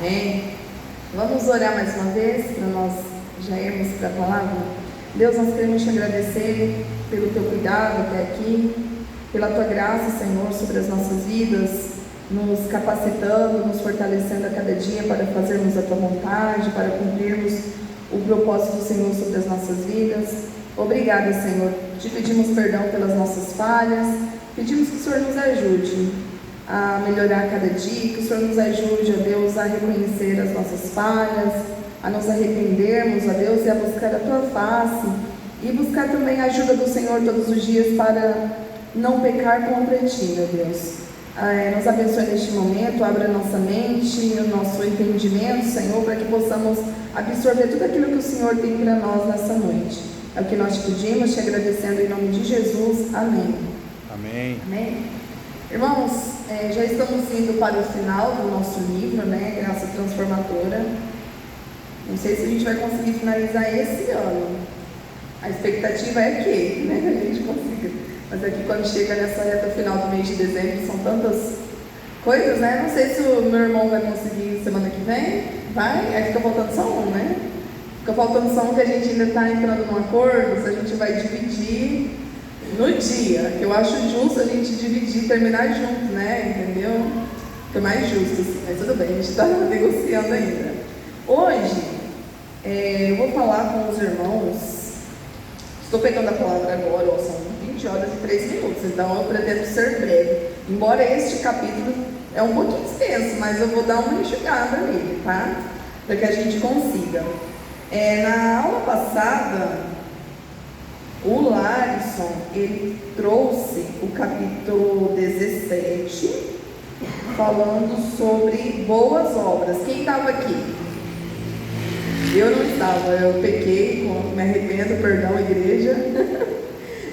Amém? Vamos orar mais uma vez para nós já irmos para a palavra. Deus, nós queremos te agradecer pelo teu cuidado até aqui, pela tua graça, Senhor, sobre as nossas vidas, nos capacitando, nos fortalecendo a cada dia para fazermos a tua vontade, para cumprirmos o propósito do Senhor sobre as nossas vidas. Obrigada, Senhor. Te pedimos perdão pelas nossas falhas, pedimos que o Senhor nos ajude a melhorar cada dia, que o Senhor nos ajude, ó Deus, a reconhecer as nossas falhas, a nos arrependermos, ó Deus, e a buscar a tua face, e buscar também a ajuda do Senhor todos os dias para não pecar contra ti, ó Deus. Nos abençoe neste momento, abra nossa mente, o nosso entendimento, Senhor, para que possamos absorver tudo aquilo que o Senhor tem para nós nessa noite. É o que nós te pedimos, te agradecendo em nome de Jesus. Amém. Amém. Amém. Irmãos, já estamos indo para o final do nosso livro, né? Graça Transformadora. Não sei se a gente vai conseguir finalizar esse ano. A expectativa é que, né, a gente consiga. Mas aqui quando chega nessa reta final do mês de dezembro, são tantas coisas, né? Não sei se o meu irmão vai conseguir semana que vem. Vai? Aí fica faltando só um, né? Fica faltando só um que a gente ainda está entrando num acordo, se a gente vai dividir no dia, que eu acho justo a gente dividir, terminar junto, né? Entendeu? Fica mais justo, assim, mas tudo bem, a gente está negociando ainda. Hoje, eu vou falar com os irmãos, estou pegando a palavra agora, ó, são 20 horas e 3 minutos, então eu pretendo ser breve. Embora este capítulo é um pouquinho extenso, mas eu vou dar uma enxugada nele, tá? Para que a gente consiga. Na aula passada, o Larson, ele trouxe o capítulo 17, falando sobre boas obras. Quem estava aqui? Eu não estava, eu pequei, me arrependo, perdão, igreja,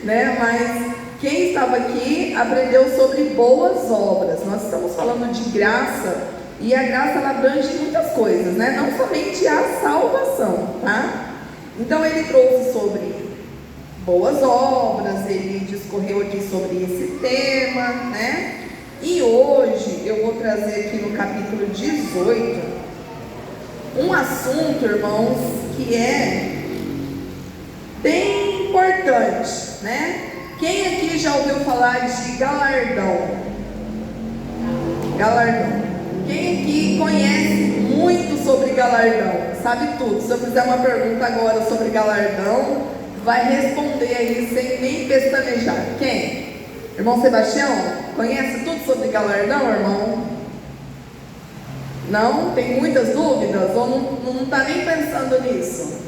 né? Mas quem estava aqui aprendeu sobre boas obras. Nós estamos falando de graça, e a graça ela abrange muitas coisas, né? Não somente a salvação, tá? Então ele trouxe sobre boas obras, ele discorreu aqui sobre esse tema, né? E hoje eu vou trazer aqui no capítulo 18 um assunto, irmãos, que é bem importante, né? Quem aqui já ouviu falar de galardão? Galardão. Quem aqui conhece muito sobre galardão? Sabe tudo. Se eu fizer uma pergunta agora sobre galardão, vai responder aí sem nem pestanejar. Quem? Irmão Sebastião? Conhece tudo sobre galardão, irmão? Não? Tem muitas dúvidas? Ou não está nem pensando nisso?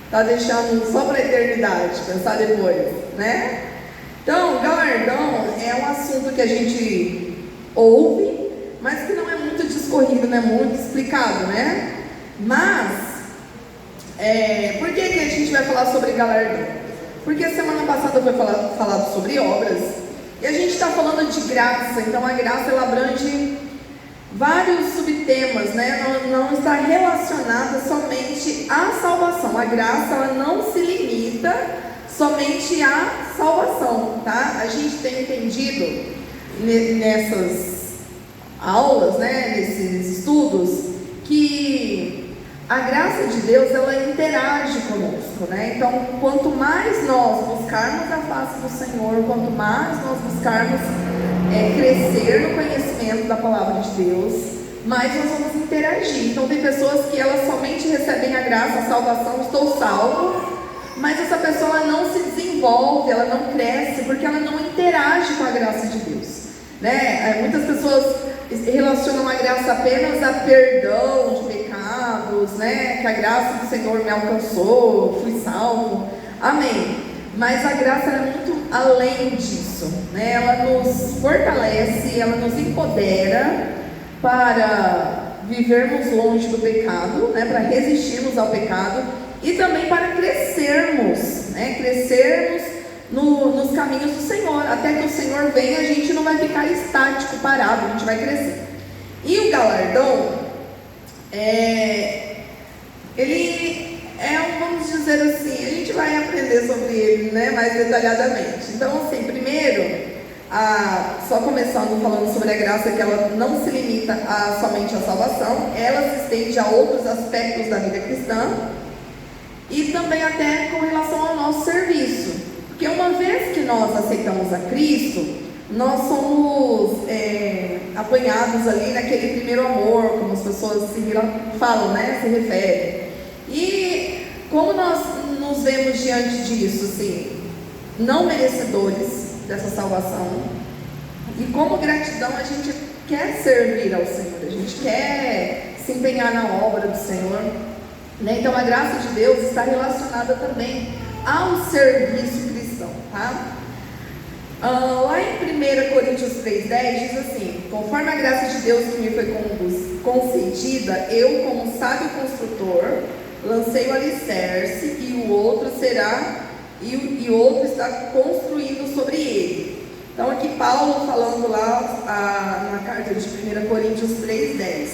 Está deixando só para a eternidade, pensar depois, né? Então, galardão é um assunto que a gente ouve, mas que não é muito discorrido, não é muito explicado, né? Mas, por que a gente vai falar sobre galardão? Porque a semana passada foi falado sobre obras, e a gente está falando de graça, então a graça ela abrange vários subtemas, né? Não está relacionada somente à salvação. A graça ela não se limita somente à salvação, tá? A gente tem entendido nessas aulas, né, nesses estudos, que a graça de Deus ela interage conosco, né? Então, quanto mais nós buscarmos a face do Senhor, quanto mais nós buscarmos crescer no conhecimento da palavra de Deus, mais nós vamos interagir. Então, tem pessoas que elas somente recebem a graça, a salvação, estou salvo, mas essa pessoa ela não se desenvolve, ela não cresce, porque ela não interage com a graça de Deus, né? Muitas pessoas relacionam a graça apenas a perdão de pecados, né? Que a graça do Senhor me alcançou, fui salvo, amém. Mas a graça é muito além disso, né? Ela nos fortalece, ela nos empodera para vivermos longe do pecado, né? Para resistirmos ao pecado e também para crescermos, né? Crescermos nos caminhos do Senhor. Até que o Senhor venha, a gente não vai ficar estático, parado, a gente vai crescer. E o galardão, ele vamos dizer assim, a gente vai aprender sobre ele, né, mais detalhadamente. Então, assim, primeiro, só começando falando sobre a graça, que ela não se limita somente à salvação, ela se estende a outros aspectos da vida cristã e também até com relação ao nosso serviço, porque uma vez que nós aceitamos a Cristo, nós somos apanhados ali naquele primeiro amor, como as pessoas falam, né, se referem. E como nós nos vemos diante disso, assim, não merecedores dessa salvação, e como gratidão a gente quer servir ao Senhor, a gente quer se empenhar na obra do Senhor, né? Então a graça de Deus está relacionada também ao serviço cristão, tá? Lá em 1 Coríntios 3,10 diz assim: conforme a graça de Deus que me foi concedida, eu, como sábio construtor, lancei o alicerce e o outro está construindo sobre ele. Então aqui Paulo falando lá na carta de 1 Coríntios 3,10,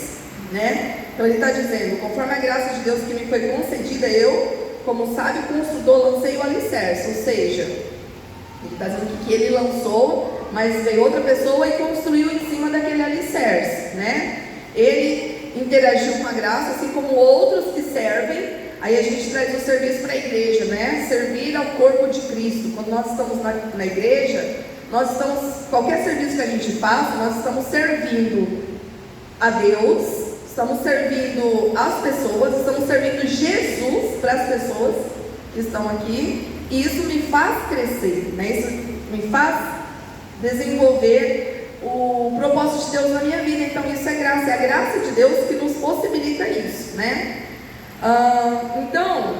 né? Então ele está dizendo: conforme a graça de Deus que me foi concedida, eu, como sábio construtor, lancei o alicerce. Ou seja, ele está dizendo que ele lançou, mas veio outra pessoa e construiu em cima daquele alicerce, né? Ele interagiu com a graça, assim como outros que servem. Aí a gente traz o serviço para a igreja, né? Servir ao corpo de Cristo. Quando nós estamos na igreja, qualquer serviço que a gente faça, nós estamos servindo a Deus, estamos servindo as pessoas, estamos servindo Jesus para as pessoas que estão aqui. E isso me faz crescer, né? Isso me faz desenvolver o propósito de Deus na minha vida. Então isso é graça, é a graça de Deus que nos possibilita isso, né? Então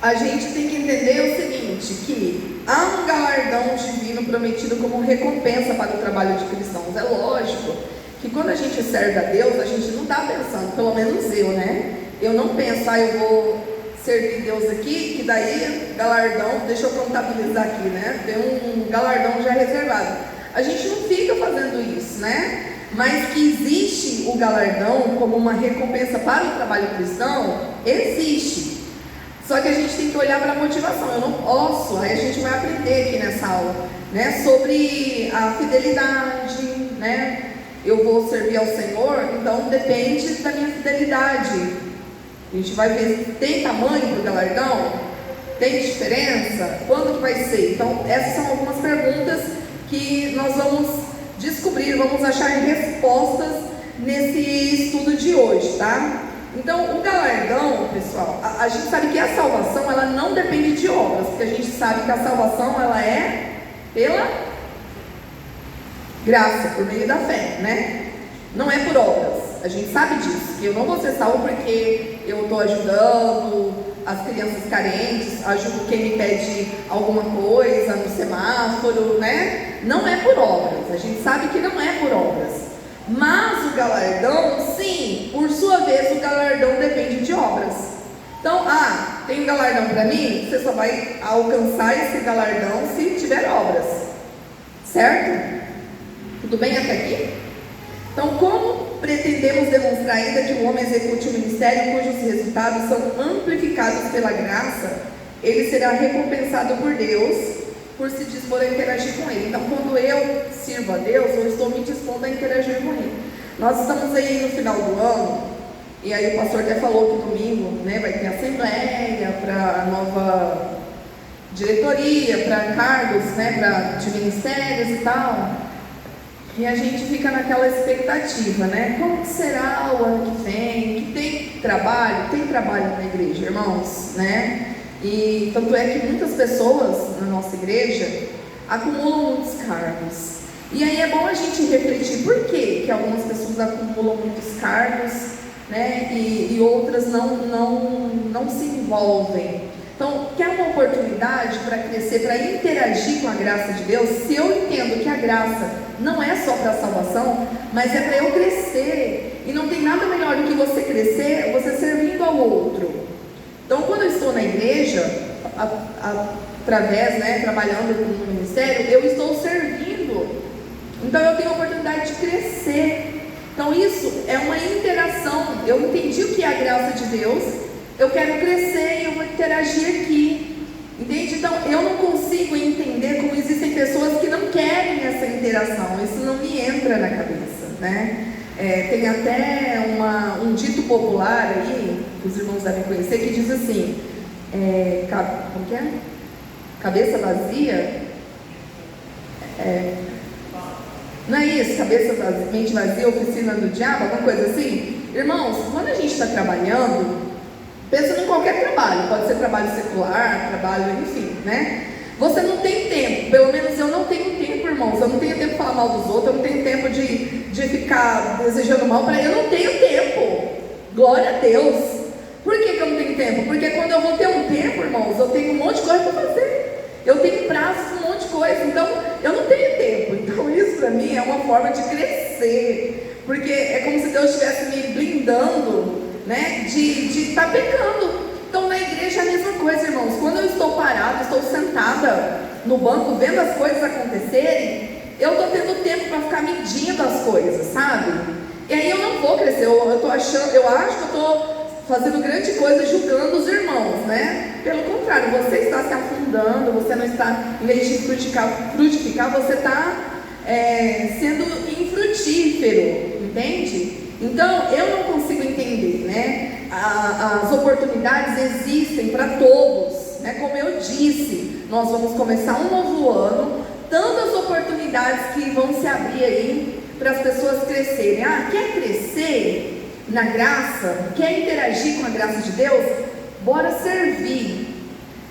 a gente tem que entender o seguinte, que há um galardão divino prometido como recompensa para o trabalho de cristãos. É lógico que quando a gente serve a Deus, a gente não está pensando, pelo menos eu, né? Eu não penso, eu vou servir Deus aqui, que daí galardão, deixa eu contabilizar aqui, né? Tem um galardão já reservado. A gente não fica fazendo isso, né? Mas que existe o galardão como uma recompensa para o trabalho cristão, existe. Só que a gente tem que olhar para a motivação. Eu não posso, aí a gente vai aprender aqui nessa aula, né? Sobre a fidelidade, né? Eu vou servir ao Senhor, então depende da minha fidelidade. A gente vai ver, tem tamanho para o galardão? Tem diferença? Quando que vai ser? Então, essas são algumas perguntas que nós vamos descobrir, vamos achar respostas nesse estudo de hoje, tá? Então, o galardão, pessoal, a gente sabe que a salvação, ela não depende de obras, porque a gente sabe que a salvação, ela é pela graça, por meio da fé, né? Não é por obras. A gente sabe disso, que eu não vou ser salvo porque eu estou ajudando as crianças carentes, ajudo quem me pede alguma coisa no semáforo, né? Não é por obras, a gente sabe que não é por obras. Mas o galardão, sim, por sua vez o galardão depende de obras. Então, tem um galardão para mim, você só vai alcançar esse galardão se tiver obras, certo? Tudo bem até aqui? Então, como pretendemos demonstrar ainda que o homem execute um ministério cujos resultados são amplificados pela graça, ele será recompensado por Deus por se dispor a interagir com Ele. Então, quando eu sirvo a Deus, eu estou me dispondo a interagir com Ele. Nós estamos aí no final do ano, e aí o pastor até falou que domingo, né, vai ter assembleia para a nova diretoria, para cargos, né, de ministérios e tal. E a gente fica naquela expectativa, né? Como que será o ano que vem? Que tem trabalho na igreja, irmãos, né? E tanto é que muitas pessoas na nossa igreja acumulam muitos cargos. E aí é bom a gente refletir por que algumas pessoas acumulam muitos cargos, né? E outras não se envolvem. Então, quer uma oportunidade para crescer, para interagir com a graça de Deus? Se eu entendo que a graça não é só para a salvação, mas é para eu crescer, e não tem nada melhor do que você crescer, você servindo ao outro. Então, quando eu estou na igreja, através, né, trabalhando no ministério, eu estou servindo. Então, eu tenho a oportunidade de crescer. Então, isso é uma interação. Eu entendi o que é a graça de Deus, eu quero crescer e eu vou interagir aqui. Entende? Então, eu não consigo entender como existem pessoas que não querem essa interação. Isso não me entra na cabeça, né? Tem até um dito popular aí, que os irmãos devem conhecer, que diz assim, como que é? Cabeça vazia? Não é isso? Cabeça vazia, mente vazia, oficina do diabo, alguma coisa assim? Irmãos, quando a gente está trabalhando, pensa em qualquer trabalho, pode ser trabalho secular, trabalho, enfim, né? Você não tem tempo, pelo menos eu não tenho tempo, irmãos. Eu não tenho tempo de falar mal dos outros, eu não tenho tempo de ficar desejando mal para ele. Eu não tenho tempo, glória a Deus. Por que eu não tenho tempo? Porque quando eu vou ter um tempo, irmãos, eu tenho um monte de coisa para fazer. Eu tenho prazos, um monte de coisa, então eu não tenho tempo. Então isso para mim é uma forma de crescer, porque é como se Deus estivesse me blindando, né, de estar pecando. Então na igreja é a mesma coisa, irmãos. Quando eu estou parada, estou sentada no banco vendo as coisas acontecerem, eu estou tendo tempo para ficar medindo as coisas, sabe? E aí eu não vou crescer. Eu acho que eu estou fazendo grande coisa julgando os irmãos, né? Pelo contrário, você está se afundando, você não está, em vez de frutificar, você está sendo infrutífero, entende? Então eu não consigo entender, né? As oportunidades existem para todos, né? Como eu disse, nós vamos começar um novo ano, tantas oportunidades que vão se abrir aí para as pessoas crescerem. Quer crescer na graça? Quer interagir com a graça de Deus? Bora servir.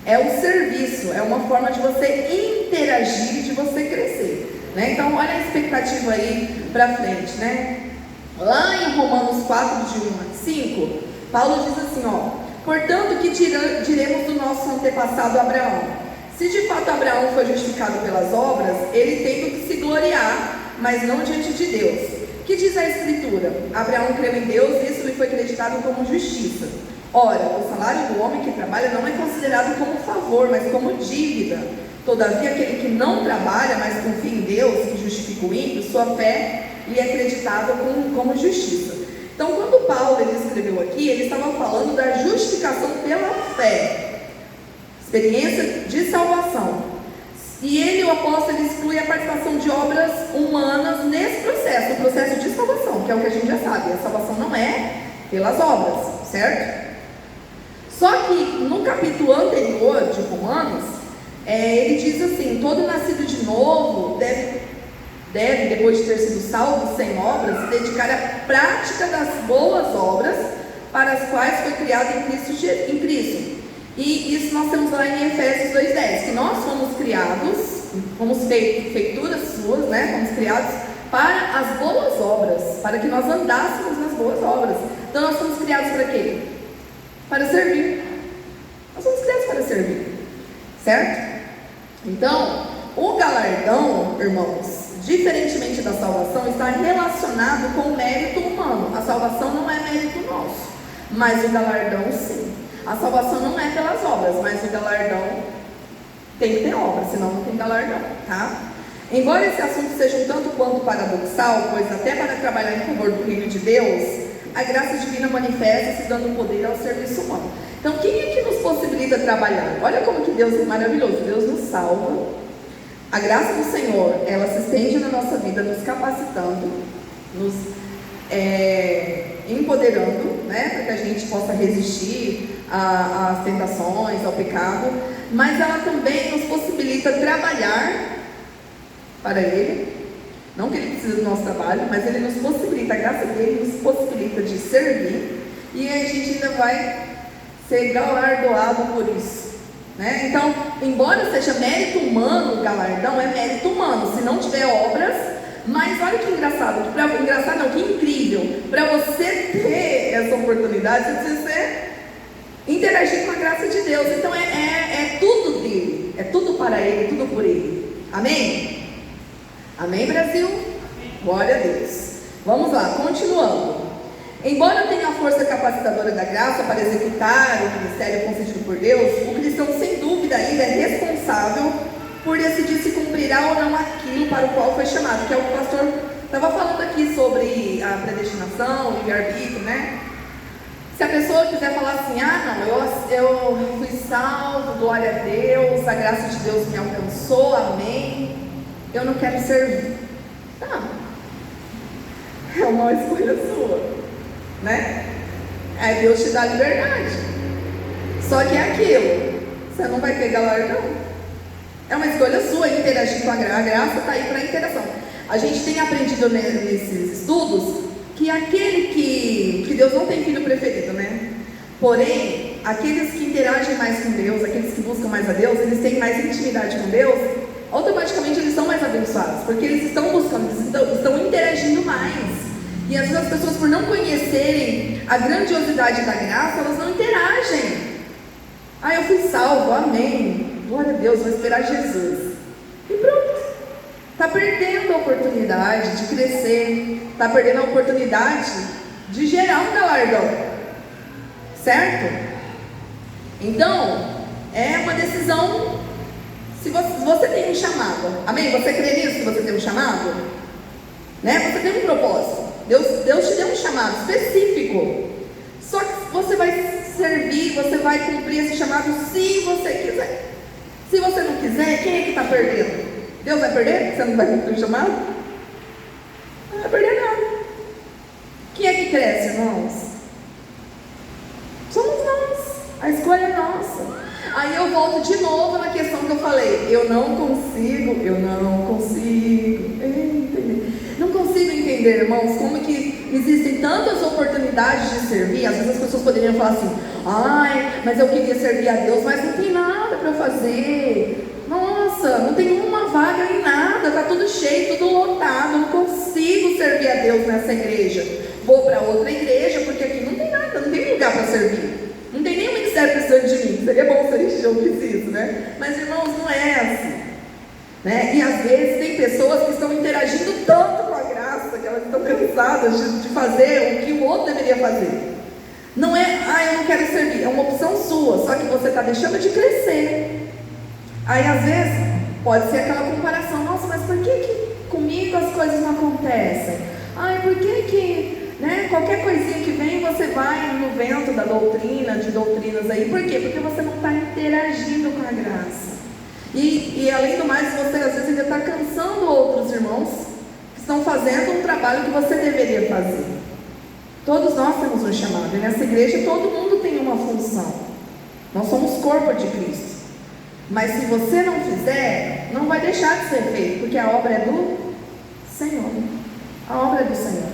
É o serviço, é uma forma de você interagir, de você crescer, né? Então olha a expectativa aí para frente, né? Lá em Romanos 4, de 1 a 5, Paulo diz assim, portanto, que diremos do nosso antepassado Abraão? Se de fato Abraão foi justificado pelas obras, ele tem do que se gloriar, mas não diante de Deus. Que diz a Escritura? Abraão creu em Deus e isso lhe foi acreditado como justiça. Ora, o salário do homem que trabalha não é considerado como favor, mas como dívida. Todavia, aquele que não trabalha, mas confia em Deus, que justifica o ímpio, sua fé lhe é acreditada como justiça. Então, quando Paulo ele escreveu aqui, ele estava falando da justificação pela fé, experiência de salvação. E ele, o apóstolo, ele exclui a participação de obras humanas nesse processo, o processo de salvação, que é o que a gente já sabe. A salvação não é pelas obras, certo? Só que no capítulo anterior de Romanos, ele diz assim: todo nascido de novo deve, depois de ter sido salvo sem obras, se dedicar à prática das boas obras para as quais foi criado em Cristo. E isso nós temos lá em Efésios 2,10, que nós fomos criados, fomos feituras suas, né? Fomos criados para as boas obras, para que nós andássemos nas boas obras. Então nós fomos criados para quê? Para servir. Nós somos criados para servir, certo? Então, o galardão, irmãos, diferentemente da salvação, está relacionado com o mérito humano. A salvação não é mérito nosso, mas o galardão sim. A salvação não é pelas obras, mas o galardão tem que ter obra, senão não tem galardão, tá? Embora esse assunto seja um tanto quanto paradoxal, pois até para trabalhar em favor do reino de Deus, a graça divina manifesta-se dando poder ao serviço humano. Então, quem é que nos possibilita trabalhar? Olha como que Deus é maravilhoso. Deus nos salva. A graça do Senhor, ela se estende na nossa vida, nos capacitando, nos empoderando, né, para que a gente possa resistir às tentações, ao pecado. Mas ela também nos possibilita trabalhar para Ele. Não que Ele precise do nosso trabalho, mas Ele nos possibilita, a graça dele nos possibilita de servir, e a gente ainda vai ser galardoado por isso, né? Então, embora seja mérito humano, o galardão é mérito humano, se não tiver obras. Mas olha que engraçado, que incrível, para você ter essa oportunidade, você precisa interagir com a graça de Deus. Então é tudo dele, é tudo para Ele, tudo por Ele. Amém? Amém, Brasil? Glória a Deus. Vamos lá, continuando. Embora tenha a força capacitadora da graça para executar o ministério concedido por Deus, o cristão sem dúvida ainda é responsável por decidir se cumprirá ou não aquilo para o qual foi chamado, que é o que o pastor estava falando aqui sobre a predestinação, o livre-arbítrio, né? Se a pessoa quiser falar assim, ah não, eu fui salvo, glória a Deus, a graça de Deus me alcançou, amém, eu não quero servir. Tá, é uma escolha sua, né? Aí Deus te dá liberdade. Só que é aquilo, você não vai ter galardão. É uma escolha sua interagir com a graça, está aí para interação. A gente tem aprendido nesses estudos que aquele que Deus não tem filho preferido, né? Porém, aqueles que interagem mais com Deus, aqueles que buscam mais a Deus, eles têm mais intimidade com Deus, automaticamente eles são mais abençoados, porque eles estão buscando, eles estão interagindo mais. E às vezes as pessoas, por não conhecerem a grandiosidade da graça, elas não interagem. Ah, eu fui salvo, amém, glória a Deus, vou esperar Jesus. E pronto. Está perdendo a oportunidade de crescer, está perdendo a oportunidade de gerar um galardão, certo? Então, é uma decisão. Se você tem um chamado, amém? Você crê nisso, que você tem um chamado? Né? Você tem um propósito. Deus te deu um chamado específico. Só que você vai servir, você vai cumprir esse chamado se você quiser. Se você não quiser, quem é que está perdendo? Deus vai perder? Você não vai cumprir o chamado? Não vai perder nada. Quem é que cresce, irmãos? Somos nós. A escolha é nossa. Aí eu volto de novo na questão que eu falei. Eu não consigo entender, irmãos, como que existem tantas oportunidades de servir. Às vezes as pessoas poderiam falar assim, ai, mas eu queria servir a Deus, mas não tem nada para eu fazer. Nossa, não tem uma vaga em nada, está tudo cheio, tudo lotado, não consigo servir a Deus nessa igreja. Vou para outra igreja, porque aqui não tem nada, não tem lugar para servir. Não tem nenhum ministério precisando de mim. Seria bom se eu preciso, né? Mas, irmãos, não é assim, né? E às vezes tem pessoas que estão interagindo tanto com a graça, que elas estão cansadas de fazer o que o outro deveria fazer. Não é, eu não quero servir, é uma opção sua, só que você está deixando de crescer. Aí às vezes pode ser aquela comparação, nossa, mas por que comigo as coisas não acontecem? Ai, por que né, qualquer coisinha que vem você vai no vento da doutrina, de doutrinas aí, por quê? Porque você não está interagindo com a graça. E além do mais, você às vezes ainda está cansando outros irmãos que estão fazendo um trabalho que você deveria fazer. Todos nós temos um chamado, e nessa igreja todo mundo tem uma função. Nós somos corpo de Cristo. Mas se você não fizer, não vai deixar de ser feito, porque a obra é do Senhor. A obra é do Senhor,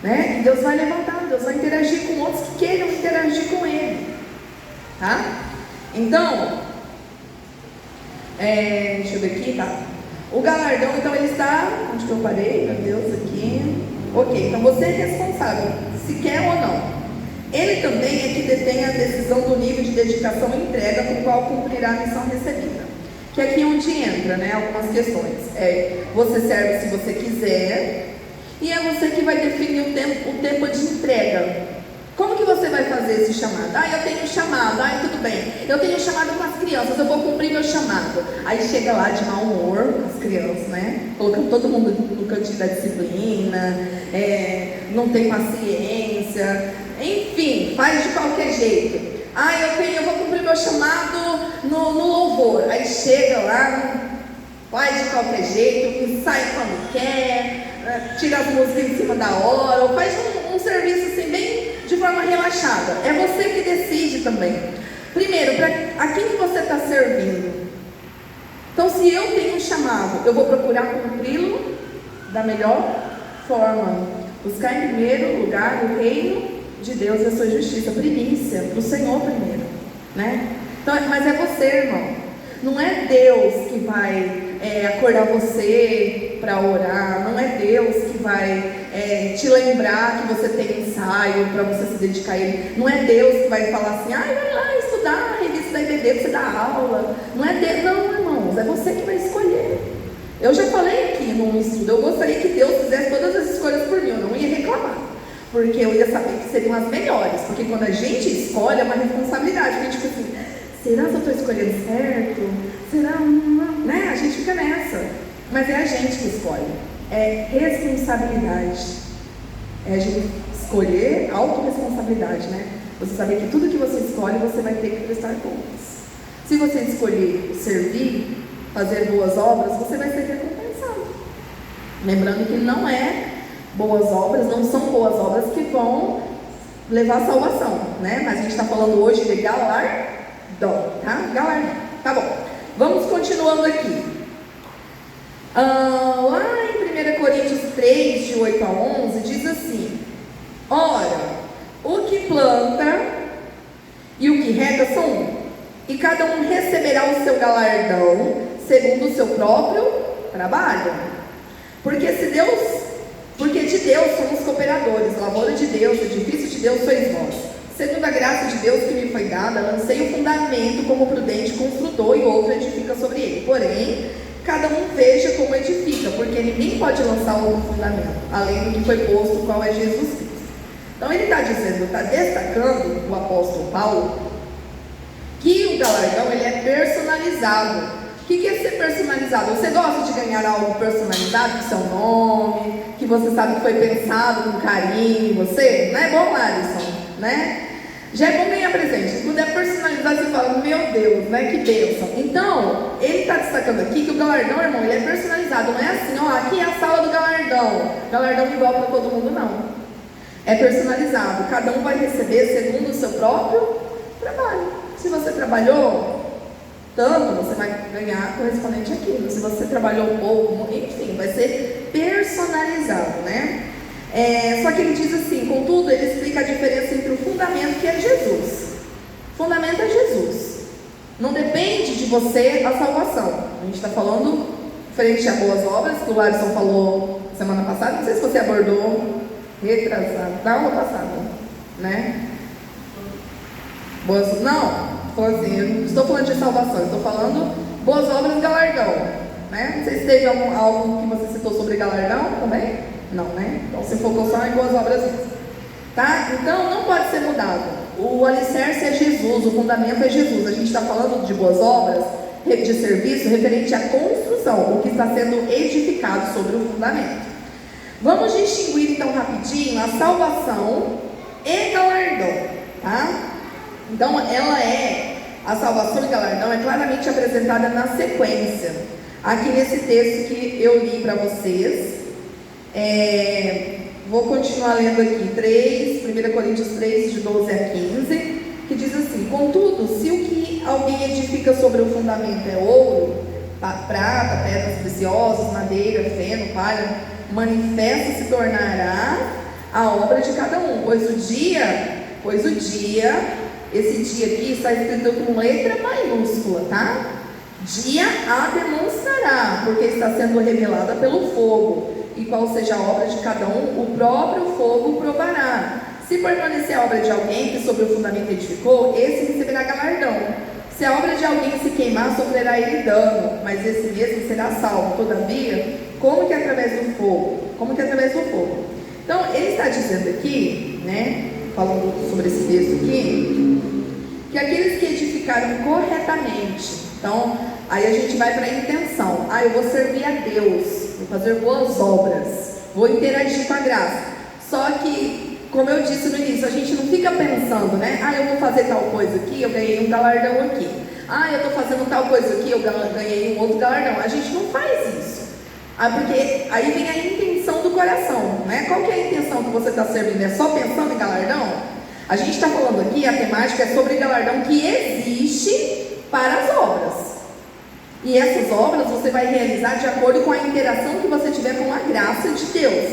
né? E Deus vai levantar, Deus vai interagir com outros que queiram interagir com Ele, tá? Então, deixa eu ver aqui, tá? O galardão, então, ele está, onde que eu parei? Meu Deus, aqui. Ok, então você é responsável, se quer ou não. Ele também é que detém a decisão do nível de dedicação e entrega com o qual cumprirá a missão recebida. Que é aqui onde entra, né, algumas questões. Você serve se você quiser, e é você que vai definir o tempo de entrega. Como que você vai fazer esse chamado? Eu tenho um chamado, tudo bem. Eu tenho um chamado com as crianças, eu vou cumprir meu chamado. Aí chega lá de mau humor com as crianças, né? Colocando todo mundo no cantinho da disciplina, não tem paciência, enfim, faz de qualquer jeito. Eu vou cumprir meu chamado no louvor. Aí chega lá, faz de qualquer jeito, sai quando quer, tira as músicas em cima da hora, ou faz um serviço assim bem de forma relaxada. É você que decide também. Primeiro, a quem que você está servindo? Então, se eu tenho um chamado, eu vou procurar cumpri-lo da melhor forma. Buscar em primeiro lugar o reino de Deus e a sua justiça, primícia, para o Senhor primeiro, né? Então, mas é você, irmão. Não é Deus que vai acordar você para orar. Não é Deus que vai te lembrar que você tem ensaio para você se dedicar a Ele. Não é Deus que vai falar assim, vai lá estudar a revista da IBD para você dar aula. Não é Deus, não, irmãos, é você que vai escolher. Eu já falei aqui num estudo, eu gostaria que Deus fizesse todas as escolhas por mim, eu não ia reclamar, porque eu ia saber que seriam as melhores. Porque quando a gente escolhe é uma responsabilidade, porque tipo assim, será que eu estou escolhendo certo? Será? Né? A gente fica nessa. Mas é a gente que escolhe. É responsabilidade. É a gente escolher, autorresponsabilidade, né? Você saber que tudo que você escolhe, você vai ter que prestar contas. Se você escolher servir, fazer boas obras, você vai ser recompensado. Lembrando que não é boas obras, não são boas obras que vão levar à salvação, né? Mas a gente está falando hoje de galardão, tá? Galardão, tá bom. Vamos continuando aqui. Lá em 1 Coríntios 3, de 8 a 11, diz assim: ora, o que planta e o que rega são um, e cada um receberá o seu galardão segundo o seu próprio trabalho. Porque de Deus somos cooperadores, lavoura de Deus, edifício de Deus sois vós. Segundo a graça de Deus que me foi dada, lancei o fundamento como prudente construtor, e outro edifica sobre ele. Porém, cada um veja como edifica, porque ninguém pode lançar outro fundamento, além do que foi posto, qual é Jesus Cristo. Então ele está dizendo, está destacando, o apóstolo Paulo, que o galardão ele é personalizado. O que é ser personalizado? Você gosta de ganhar algo personalizado com seu nome, que você sabe que foi pensado com carinho em você? Não é bom, Alisson? Né? Já é bom ganhar presente. Quando é personalizado, você fala, meu Deus, né? Que bênção. Então, ele está destacando aqui que o galardão, irmão, ele é personalizado. Não é assim, ó, aqui é a sala do galardão. Galardão igual para todo mundo, não. É personalizado. Cada um vai receber segundo o seu próprio trabalho. Se você trabalhou tanto, você vai ganhar correspondente àquilo. Se você trabalhou pouco, enfim, vai ser personalizado, né? Só que ele diz assim, contudo, ele explica a diferença entre o fundamento, que é Jesus. O fundamento é Jesus. Não depende de você a salvação. A gente está falando frente a boas obras, que o Larson falou semana passada. Não sei se você abordou retrasado, da aula passada, né? Boas, não. Falou assim, eu não estou falando de salvação, estou falando boas obras, galardão, né? Não sei se teve algo que você citou sobre galardão também, não, né? Então você focou só em boas obras mesmo, tá? Então não pode ser mudado. O alicerce é Jesus, o fundamento é Jesus. A gente está falando de boas obras, de serviço referente à construção, o que está sendo edificado sobre o fundamento. Vamos distinguir então rapidinho a salvação e galardão, tá? Então, a salvação e galardão é claramente apresentada na sequência. Aqui nesse texto que eu li para vocês, vou continuar lendo aqui, 1 Coríntios 3, de 12 a 15, que diz assim: contudo, se o que alguém edifica sobre o fundamento é ouro, prata, pedras preciosas, madeira, feno, palha, manifesta se tornará a obra de cada um, pois o dia, esse dia aqui está escrito com letra maiúscula, tá? Dia a demonstrará, porque está sendo revelada pelo fogo, e qual seja a obra de cada um, o próprio fogo provará. Se permanecer a obra de alguém que sobre o fundamento edificou, esse receberá galardão. Se a obra de alguém se queimar, sofrerá ele dano, mas esse mesmo será salvo. Todavia, como que através do fogo? Então, ele está dizendo aqui, né, falando sobre esse texto aqui, que aqueles que edificaram corretamente, então, aí a gente vai para a intenção. Eu vou servir a Deus, vou fazer boas obras, vou interagir com a graça. Só que, como eu disse no início, a gente não fica pensando, né? Eu vou fazer tal coisa aqui, eu ganhei um galardão aqui. Eu estou fazendo tal coisa aqui, eu ganhei um outro galardão. A gente não faz isso. Porque aí vem a intenção do coração, né? Qual que é a intenção que você está servindo? É só pensando em galardão? A gente está falando aqui, a temática é sobre galardão que existe para as obras. E essas obras você vai realizar de acordo com a interação que você tiver com a graça de Deus,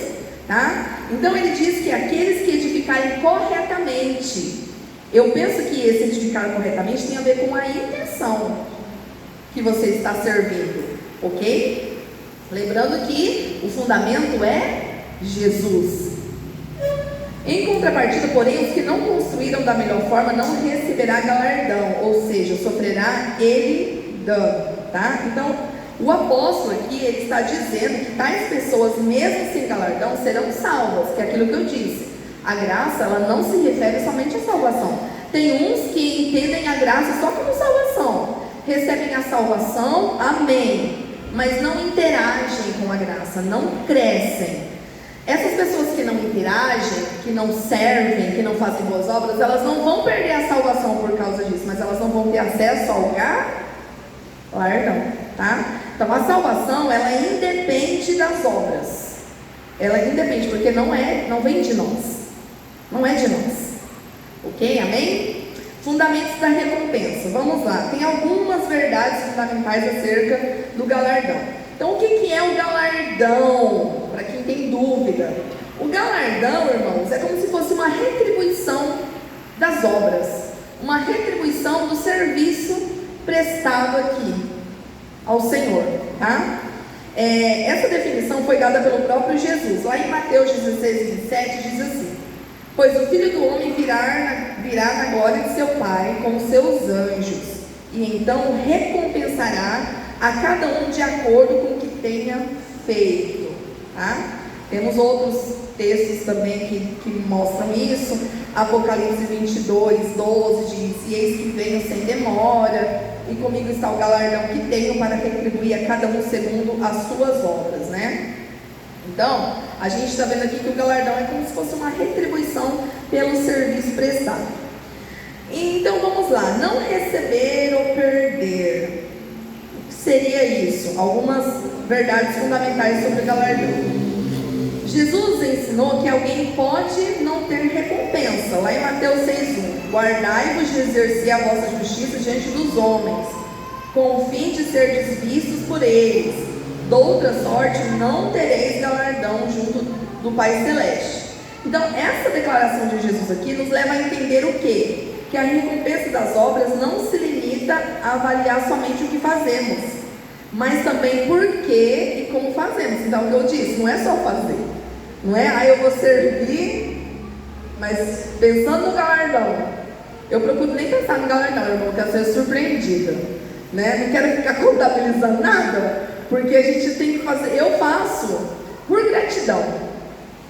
tá? Então ele diz que aqueles que edificarem corretamente, eu penso que esse edificar corretamente tem a ver com a intenção que você está servindo, ok? Lembrando que o fundamento é Jesus. Em contrapartida, porém, os que não construíram da melhor forma não receberá galardão, ou seja, sofrerá ele dano, tá? Então, o apóstolo aqui, ele está dizendo que tais pessoas, mesmo sem galardão, serão salvas, que é aquilo que eu disse. A graça, ela não se refere somente à salvação. Tem uns que entendem a graça só como salvação, recebem a salvação, amém, mas não interagem com a graça, não crescem. Essas pessoas que não interagem, que não servem, que não fazem boas obras, elas não vão perder a salvação por causa disso, mas elas não vão ter acesso ao galardão, tá? Então a salvação, ela independe das obras. Ela independe, porque não vem de nós. Não é de nós. Ok? Amém? Fundamentos da recompensa. Vamos lá. Tem algumas verdades fundamentais acerca do galardão. Então, o que é o galardão? Para quem tem dúvida. O galardão, irmãos, é como se fosse uma retribuição das obras. Uma retribuição do serviço prestado aqui ao Senhor, tá? Essa definição foi dada pelo próprio Jesus. Lá em Mateus 16, 27, diz assim: pois o Filho do Homem virá na glória de seu Pai com os seus anjos, e então recompensará a cada um de acordo com o que tenha feito, tá? Temos outros textos também que mostram isso. Apocalipse 22, 12 diz: e eis que venho sem demora, e comigo está o galardão que tenho para retribuir a cada um segundo as suas obras, né? Então, a gente está vendo aqui que o galardão é como se fosse uma retribuição pelo serviço prestado. Então, vamos lá. Não receber ou perder. O que seria isso? Algumas verdades fundamentais sobre o galardão. Jesus ensinou que alguém pode não ter recompensa. Lá em Mateus 6,1: guardai-vos de exercer a vossa justiça diante dos homens, com o fim de serdes vistos por eles. Doutra sorte não tereis galardão junto do Pai Celeste. Então, essa declaração de Jesus aqui nos leva a entender o quê? Que a recompensa das obras não se limita a avaliar somente o que fazemos, mas também por que e como fazemos. Então, o que eu disse, não é só fazer. Não é, eu vou servir, mas pensando no galardão. Eu procuro nem pensar no galardão, irmão, eu quero ser surpreendida, né? Não quero ficar contabilizando nada, porque a gente tem que fazer. Eu faço por gratidão.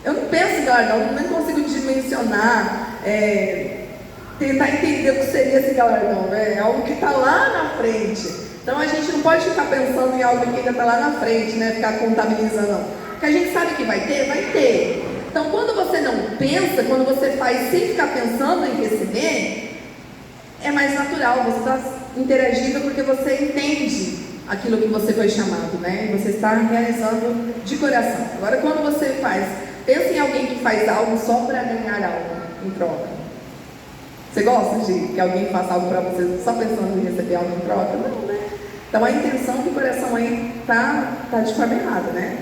Eu não penso em galardão, eu nem consigo dimensionar, tentar entender o que seria esse galardão, né? É algo que está lá na frente. Então a gente não pode ficar pensando em algo que ainda está lá na frente, né? Ficar contabilizando, não. Porque a gente sabe que vai ter, vai ter. Então, quando você não pensa, quando você faz sem ficar pensando em receber, é mais natural, você está interagindo porque você entende aquilo que você foi chamado, né? Você está realizando de coração. Agora, quando você pensa em alguém que faz algo só para ganhar algo em troca. Você gosta de que alguém faça algo para você só pensando em receber algo em troca? Não, né? Então, a intenção do coração aí tá de forma errada, né?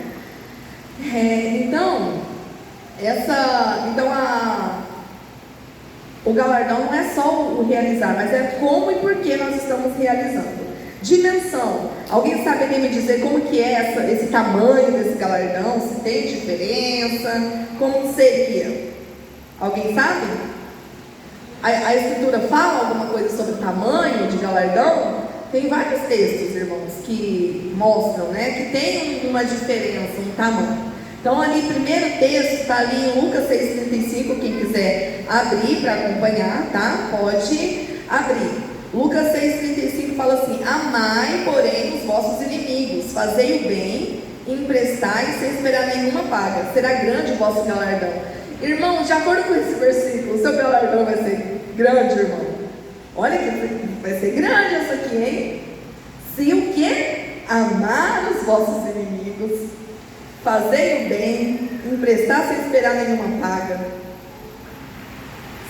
O galardão não é só o realizar, mas é como e por que nós estamos realizando. Dimensão. Alguém saberia me dizer como que é esse tamanho desse galardão? Se tem diferença? Como seria? Alguém sabe? A Escritura fala alguma coisa sobre o tamanho de galardão? Tem vários textos, irmãos, que mostram, né, que tem uma diferença, um tamanho. Então, ali, primeiro texto, está ali em Lucas 6,35, quem quiser abrir para acompanhar, tá? Pode abrir. Lucas 6,35 fala assim: amai, porém, os vossos inimigos, fazei o bem, emprestai sem esperar nenhuma paga, será grande o vosso galardão. Irmãos, de acordo com esse versículo, o seu galardão vai ser grande, irmão. Olha que vai ser grande essa aqui, hein? Se o que? Amar os vossos inimigos, fazei o bem, emprestar sem esperar nenhuma paga.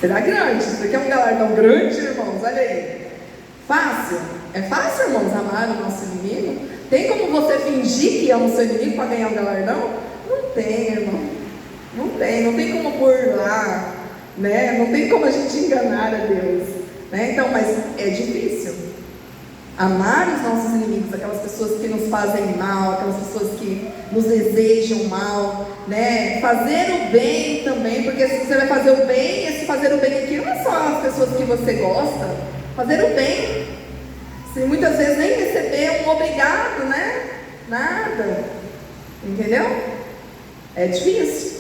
Será grande? Isso aqui é um galardão grande, irmãos? Olha aí. Fácil? É fácil, irmãos, amar o nosso inimigo? Tem como você fingir que ama o seu inimigo para ganhar um galardão? Não tem, irmão. Não tem como burlar, né? Não tem como a gente enganar a Deus, né? Então, mas é difícil. Amar os nossos inimigos, aquelas pessoas que nos fazem mal, aquelas pessoas que nos desejam mal, né? Fazer o bem também, porque se você vai fazer o bem, esse fazer o bem aqui não é só as pessoas que você gosta. Fazer o bem, se muitas vezes nem receber é um obrigado, né? Nada, entendeu? É difícil.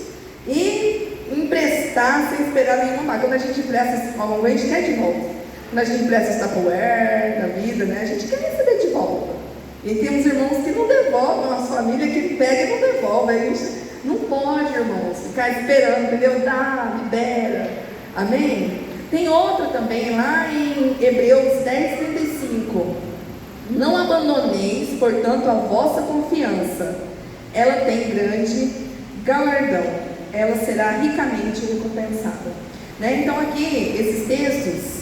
E emprestar sem esperar nenhuma paga. Quando a gente empresta algo, a gente quer de volta. Quando a gente empresta esse Tupperware da vida, né? A gente quer receber de volta. E temos irmãos que não devolvem, a nossa família que pega e não devolve. Aí Não pode, irmãos, ficar esperando, entendeu? Dá, libera. Amém? Tem outra também lá em Hebreus 10:35. Não abandoneis, portanto, a vossa confiança. Ela tem grande galardão. Ela será ricamente recompensada. Né? Então aqui, esses textos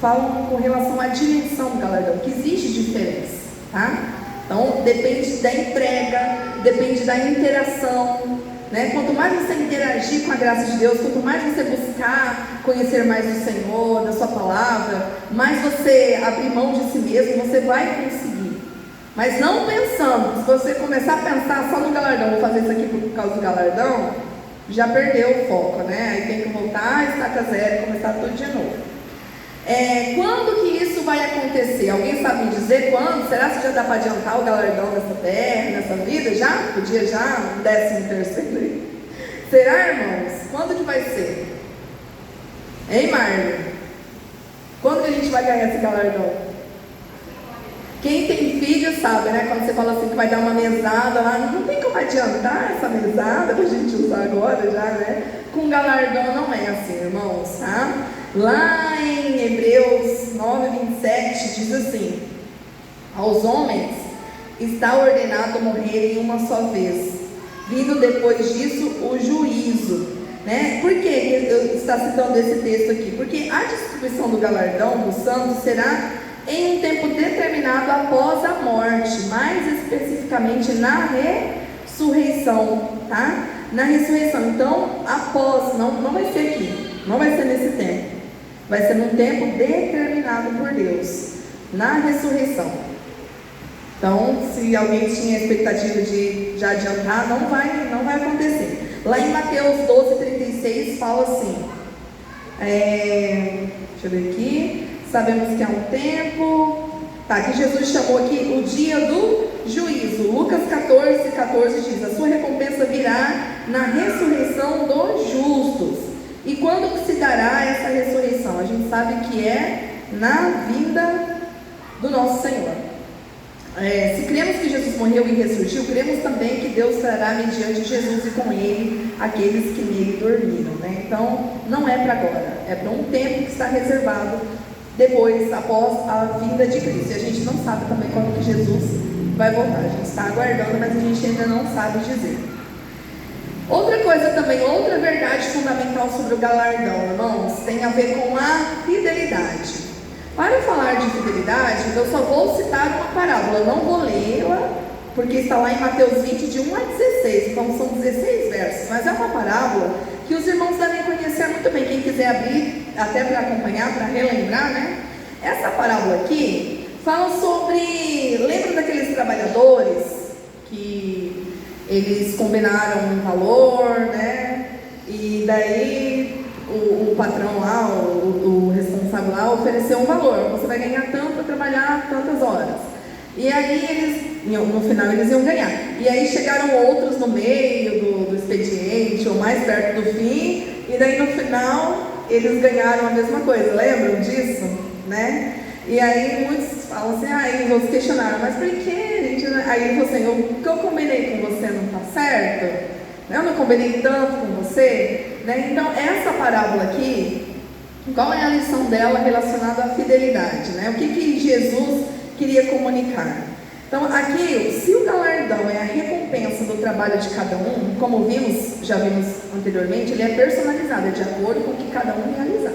falam com relação à dimensão do galardão, que existe diferença, tá? Então, depende da entrega, depende da interação, né? Quanto mais você interagir com a graça de Deus, quanto mais você buscar conhecer mais do Senhor, da sua palavra, mais você abrir mão de si mesmo, você vai conseguir. Mas não pensando, se você começar a pensar só no galardão, vou fazer isso aqui por causa do galardão, já perdeu o foco, né? Aí tem que voltar, estaca zero e começar tudo de novo. Quando que isso vai acontecer? Alguém sabe me dizer quando? Será que já dá para adiantar o galardão nessa terra, nessa vida? Já? Podia já? 13º? Será, irmãos? Quando que vai ser? Hein, Marlon? Quando que a gente vai ganhar esse galardão? Quem tem filho sabe, né? Quando você fala assim que vai dar uma mesada lá, não tem como adiantar essa mesada pra gente usar agora já, né? Com galardão não é assim, irmãos, tá? Lá em Hebreus 9:27 diz assim: aos homens está ordenado morrerem uma só vez, vindo depois disso o juízo, né? Por que eu estou citando esse texto aqui? Porque a distribuição do galardão dos santos será em um tempo determinado após a morte, mais especificamente na ressurreição, tá? Na ressurreição. Então, após, não vai ser aqui, não vai ser nesse tempo, vai ser num tempo determinado por Deus, na ressurreição. Então, se alguém tinha a expectativa de já adiantar, não vai acontecer. Lá em Mateus 12:36 fala assim, deixa eu ver aqui, sabemos que há um tempo, que Jesus chamou aqui o dia do juízo. Lucas 14:14 diz: a sua recompensa virá na ressurreição dos justos. E quando que se dará essa ressurreição? A gente sabe que é na vinda do nosso Senhor. Se cremos que Jesus morreu e ressurgiu, cremos também que Deus trará mediante Jesus e com Ele aqueles que nele dormiram, né? Então, não é para agora, é para um tempo que está reservado depois, após a vinda de Cristo. E a gente não sabe também quando que Jesus vai voltar. A gente está aguardando, mas a gente ainda não sabe dizer. Outra coisa também, outra verdade fundamental sobre o galardão, irmãos, tem a ver com a fidelidade. Para falar de fidelidade, eu só vou citar uma parábola, eu não vou lê-la, porque está lá em Mateus 20, de 1 a 16, então são 16 versos, mas é uma parábola que os irmãos devem conhecer muito bem. Quem quiser abrir, até para acompanhar, para relembrar, né? Essa parábola aqui fala sobre, lembra daqueles trabalhadores que eles combinaram um valor, né? E daí o patrão lá, o responsável lá, ofereceu um valor: você vai ganhar tanto para trabalhar tantas horas. E aí eles, no final eles iam ganhar. E aí chegaram outros no meio do expediente, ou mais perto do fim, e daí no final eles ganharam a mesma coisa. Lembram disso? Né? E aí muitos falam assim, eles outros questionaram, mas por que, gente? Aí ele falou assim, o que eu combinei com você não está certo? Eu não combinei tanto com você? Né? Então essa parábola aqui, qual é a lição dela relacionada à fidelidade? Né? O que Jesus queria comunicar? Então aqui, se o galardão é a recompensa do trabalho de cada um, como já vimos anteriormente, ele é personalizado, é de acordo com o que cada um realizar.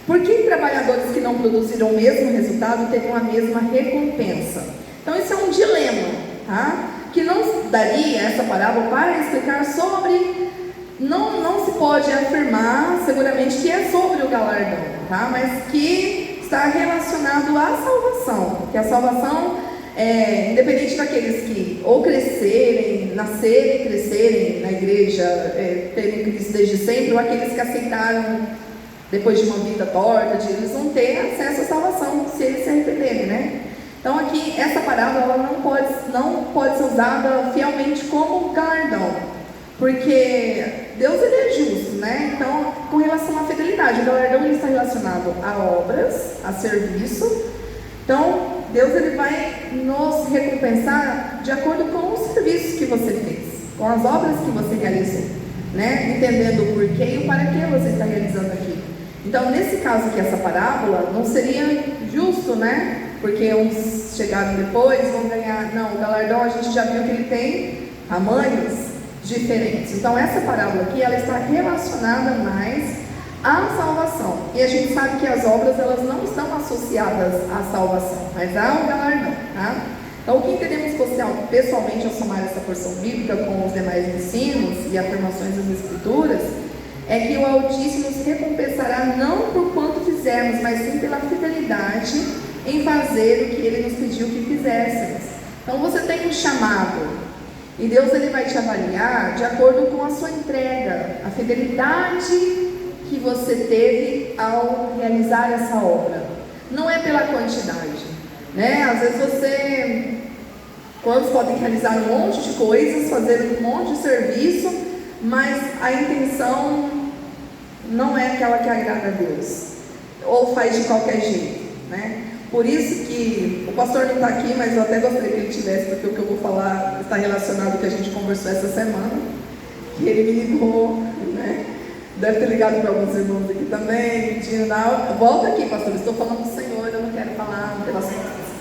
Por que trabalhadores que não produziram o mesmo resultado terão a mesma recompensa? Então isso é um dilema, tá? Que não daria essa parábola para explicar sobre, não se pode afirmar seguramente que é sobre o galardão, tá? Mas que está relacionado à salvação, que a salvação independente daqueles que ou nascerem e crescerem na igreja, terem Cristo desde sempre, ou aqueles que aceitaram depois de uma vida torta, eles vão ter acesso à salvação se eles se arrependerem, né? Então aqui, essa parábola ela não pode ser usada fielmente como galardão, porque Deus ele é justo, né? Então, com relação à fidelidade, o galardão ele está relacionado a obras, a serviço. Então, Deus ele vai nos recompensar de acordo com os serviços que você fez, com as obras que você realizou, né? Entendendo o porquê e o para que você está realizando aqui. Então, nesse caso aqui, essa parábola, não seria justo, né? Porque uns chegaram depois, vão ganhar... Não, o galardão a gente já viu que ele tem tamanhos diferentes. Então, essa parábola aqui, ela está relacionada mais à salvação. E a gente sabe que as obras, elas não estão associadas à salvação, mas ao galardão, tá? Então, o que entendemos pessoalmente ao somar essa porção bíblica com os demais ensinos e afirmações das Escrituras, é que o Altíssimo nos recompensará não por quanto fizermos, mas sim pela fidelidade em fazer o que Ele nos pediu que fizéssemos. Então, você tem um chamado, e Deus ele vai te avaliar de acordo com a sua entrega, a fidelidade que você teve ao realizar essa obra. Não é pela quantidade, né? Às vezes quantos podem realizar um monte de coisas, fazer um monte de serviço, mas a intenção não é aquela que agrada a Deus, ou faz de qualquer jeito, né? Por isso que o pastor não está aqui, mas eu até gostaria que ele estivesse, porque o que eu vou falar está relacionado ao que a gente conversou essa semana, que ele me ligou, né? Deve ter ligado para alguns irmãos aqui também, pedindo, volta aqui, pastor, estou falando do Senhor, eu não quero falar pelas costas.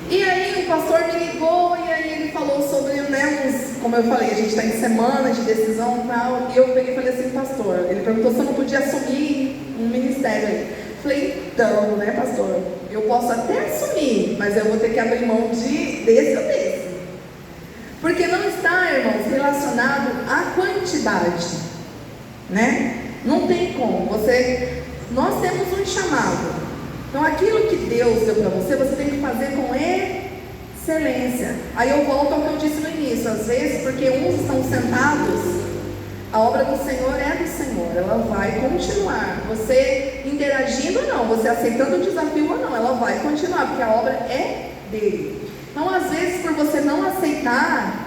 E aí o pastor me ligou, e aí ele falou sobre, né, como eu falei, a gente está em semana de decisão e tal, e eu peguei e falei assim, pastor, ele perguntou se eu não podia assumir um ministério aí. Falei, então, né, pastor, eu posso até assumir, mas eu vou ter que abrir mão desse ou desse. Porque não está, irmãos, relacionado à quantidade, né? Não tem como. Nós temos um chamado. Então, aquilo que Deus deu para você, você tem que fazer com excelência. Aí eu volto ao que eu disse no início. Às vezes, porque uns estão sentados, a obra do Senhor é do Senhor, ela vai continuar. Você interagindo ou não, você aceitando o desafio ou não, ela vai continuar, porque a obra é dele. Então, às vezes, por você não aceitar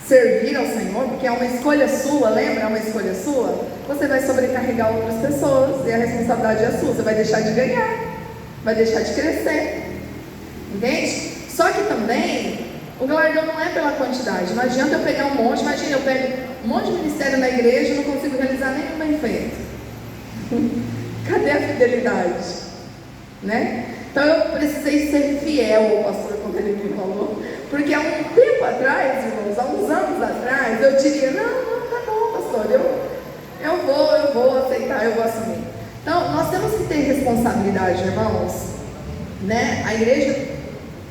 servir ao Senhor, porque é uma escolha sua, lembra? É uma escolha sua, você vai sobrecarregar outras pessoas, e a responsabilidade é sua, você vai deixar de ganhar, vai deixar de crescer, entende? Só que também, o galardão não é pela quantidade. Não adianta eu pegar um monte, imagina, eu pego um monte de ministério na igreja e não consigo realizar nenhum bem feito. Cadê a fidelidade? Né? Então eu precisei ser fiel ao pastor quando ele me falou, porque há um tempo atrás, irmãos, há uns anos atrás, eu diria, não, tá bom, pastor, eu vou aceitar, eu vou assumir. Então, nós temos que ter responsabilidade, irmãos, né? A igreja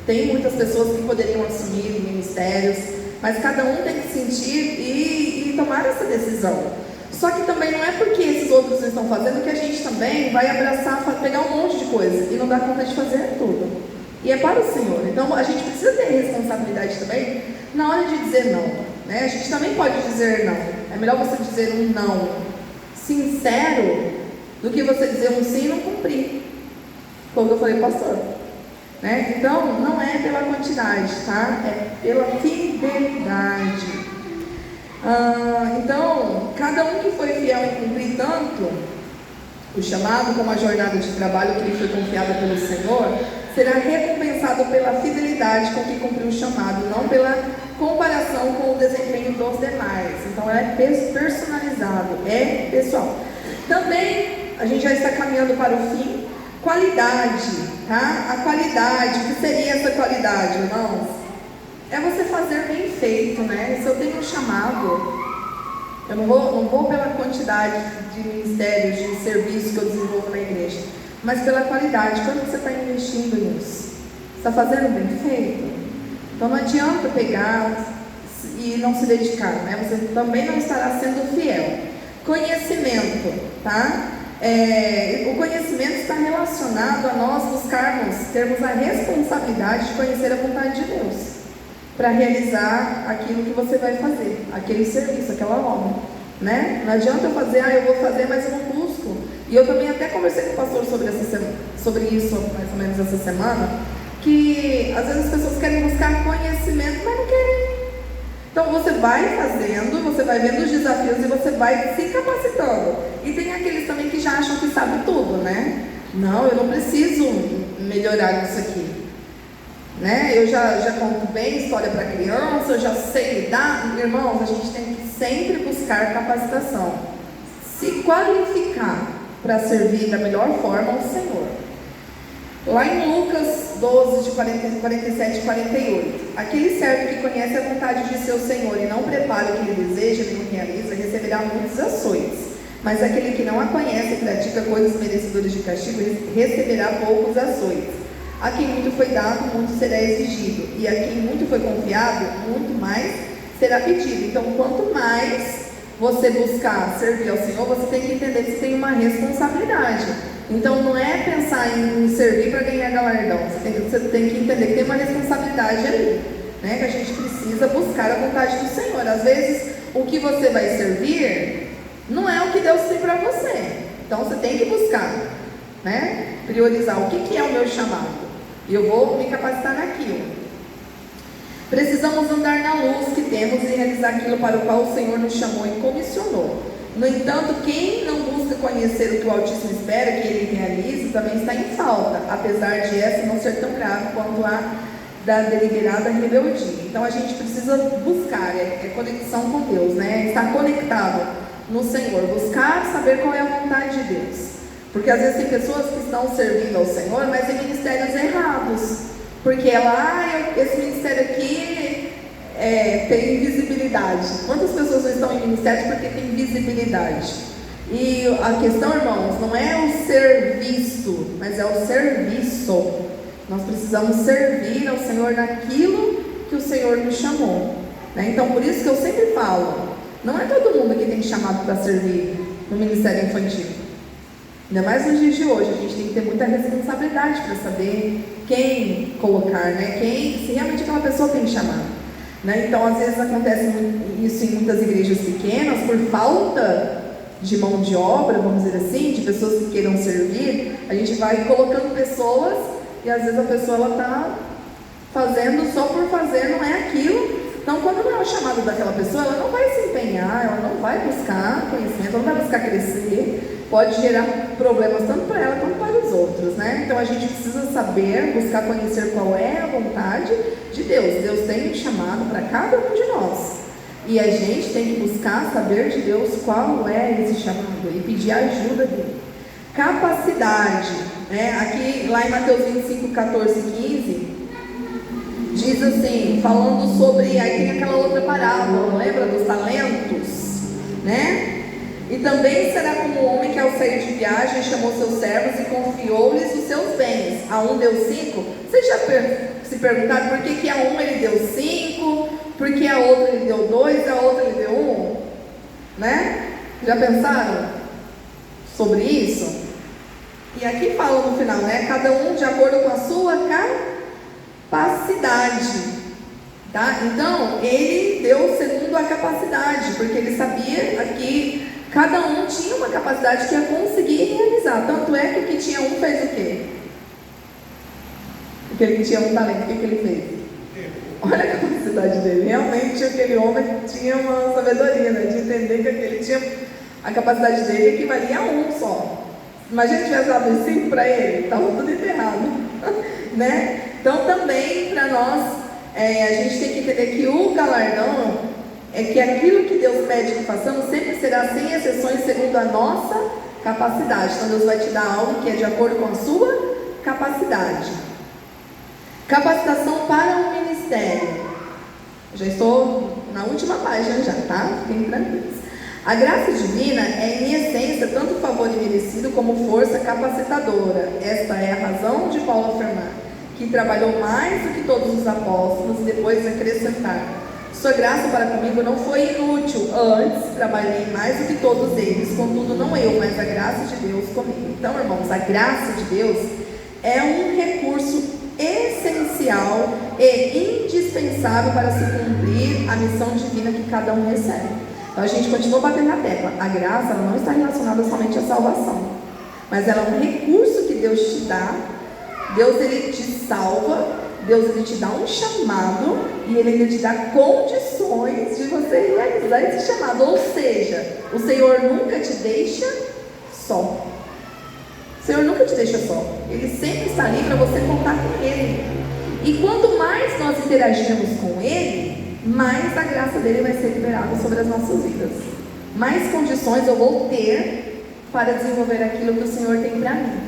tem muitas pessoas que poderiam assumir ministérios, mas cada um tem que sentir e tomar essa decisão. Só que também não é porque esses outros estão fazendo que a gente também vai abraçar, pegar um monte de coisa e não dar conta de fazer tudo. E é para o Senhor. Então a gente precisa ter responsabilidade também na hora de dizer não, né? A gente também pode dizer não. É melhor você dizer um não sincero do que você dizer um sim e não cumprir, como eu falei, pastor, né? Então não é pela quantidade, tá? É pela fidelidade. Então, cada um que foi fiel em cumprir tanto o chamado como a jornada de trabalho que lhe foi confiada pelo Senhor, será recompensado pela fidelidade com que cumpriu o chamado, não pela comparação com o desempenho dos demais. Então, é personalizado, é pessoal. Também, a gente já está caminhando para o fim. Qualidade, tá? A qualidade, o que seria essa qualidade, irmãos? É você fazer bem feito, né? Se eu tenho um chamado, eu não vou pela quantidade de ministérios, de serviços que eu desenvolvo na igreja, mas pela qualidade. Quando você está investindo nisso, está fazendo bem feito? Então não adianta pegar e não se dedicar, né? Você também não estará sendo fiel. Conhecimento, tá? O conhecimento está relacionado a nós termos a responsabilidade de conhecer a vontade de Deus, para realizar aquilo que você vai fazer, aquele serviço, aquela obra, né? Não adianta eu fazer, eu vou fazer, mas eu não busco. E eu também até conversei com o pastor sobre isso, mais ou menos essa semana, que às vezes as pessoas querem buscar conhecimento, mas não querem. Então você vai fazendo, você vai vendo os desafios e você vai se capacitando. E tem aqueles também que já acham que sabem tudo, né? Não, eu não preciso melhorar isso aqui, né? Eu já conto bem história para criança, eu já sei lidar. Irmãos, a gente tem que sempre buscar capacitação, se qualificar para servir da melhor forma ao Senhor. Lá em Lucas 12, de 47 e 48, aquele servo que conhece a vontade de seu Senhor e não prepara o que ele deseja nem o realiza, receberá muitos açoites. Mas aquele que não a conhece e pratica coisas merecedoras de castigo, receberá poucos açoites. A quem muito foi dado, muito será exigido, e a quem muito foi confiado, muito mais será pedido. Então, quanto mais você buscar servir ao Senhor, você tem que entender que você tem uma responsabilidade. Então, não é pensar em servir para ganhar galardão. Você tem que entender que tem uma responsabilidade ali, né? Que a gente precisa buscar a vontade do Senhor. Às vezes, o que você vai servir não é o que Deus tem para você. Então, você tem que buscar, né? Priorizar o que é o meu chamado. E eu vou me capacitar naquilo. Precisamos andar na luz que temos e realizar aquilo para o qual o Senhor nos chamou e comissionou. No entanto, quem não busca conhecer o que o Altíssimo espera que ele realize, também está em falta, apesar de essa não ser tão grave quanto a da deliberada rebeldia. Então a gente precisa buscar, é conexão com Deus, né? Estar conectado no Senhor, buscar saber qual é a vontade de Deus. Porque às vezes tem pessoas que estão servindo ao Senhor, mas em ministérios errados. Porque esse ministério aqui tem visibilidade. Quantas pessoas não estão em ministério porque tem visibilidade? E a questão, irmãos, não é o ser visto, mas é o serviço. Nós precisamos servir ao Senhor naquilo que o Senhor nos chamou, né? Então, por isso que eu sempre falo, não é todo mundo que tem chamado para servir no ministério infantil. Ainda mais nos dias de hoje, a gente tem que ter muita responsabilidade para saber quem colocar, né? Se realmente aquela pessoa tem chamado, né? Então, às vezes acontece isso em muitas igrejas pequenas, por falta de mão de obra, vamos dizer assim, de pessoas que queiram servir, a gente vai colocando pessoas e às vezes a pessoa está fazendo só por fazer, não é aquilo. Então, quando não é o chamado daquela pessoa, ela não vai se empenhar, ela não vai buscar conhecimento, ela não vai buscar crescer, pode gerar problemas tanto para ela quanto para os outros, né? Então, a gente precisa saber, buscar conhecer qual é a vontade de Deus. Deus tem um chamado para cada um de nós. E a gente tem que buscar saber de Deus qual é esse chamado e pedir a ajuda dele. Capacidade, né? Aqui, lá em Mateus 25, 14 e 15, diz assim, falando sobre, aí tem aquela outra parábola, lembra dos talentos, né? E também será como um homem que ao sair de viagem chamou seus servos e confiou-lhes os seus bens. A um deu 5. Vocês já se perguntaram por que a um ele deu 5, por que a outra ele deu 2 e a outra ele deu 1? Né? Já pensaram sobre isso? E aqui fala no final, né? Cada um de acordo com a sua capacidade, tá? Então, ele deu segundo a capacidade, porque ele sabia que cada um tinha uma capacidade que ia conseguir realizar. Tanto é que o que tinha um fez o quê? Aquele que tinha um talento, o que ele fez? Olha a capacidade dele. Realmente aquele homem tinha uma sabedoria, né? De entender que aquele tinha a capacidade dele equivalia a um só. Imagina se tivesse dado 5 para ele, estava tudo enterrado, né? Então também para nós, a gente tem que entender que o galardão é que aquilo que Deus pede que façamos sempre será sem exceções segundo a nossa capacidade. Então Deus vai te dar algo que é de acordo com a sua capacidade. Capacitação para o ministério. Já estou na última página já, tá? Fiquem tranquilos. A graça divina é em essência tanto favor imerecido como força capacitadora. Esta é a razão de Paulo afirmar que trabalhou mais do que todos os apóstolos e depois acrescentar: sua graça para comigo não foi inútil, antes trabalhei mais do que todos eles, contudo não eu, mas a graça de Deus comigo. Então, irmãos, a graça de Deus é um recurso essencial e indispensável para se cumprir a missão divina que cada um recebe. Então a gente continua batendo na tecla. A graça ela não está relacionada somente à salvação, mas ela é um recurso que Deus te dá. Deus ele te salva, Deus ele te dá um chamado e ele ainda te dá condições de você realizar esse chamado. Ou seja, o Senhor nunca te deixa só. O Senhor nunca te deixa só. Ele sempre está ali para você contar com Ele. E quanto mais nós interagirmos com Ele, mais a graça dele vai ser liberada sobre as nossas vidas. Mais condições eu vou ter para desenvolver aquilo que o Senhor tem para mim.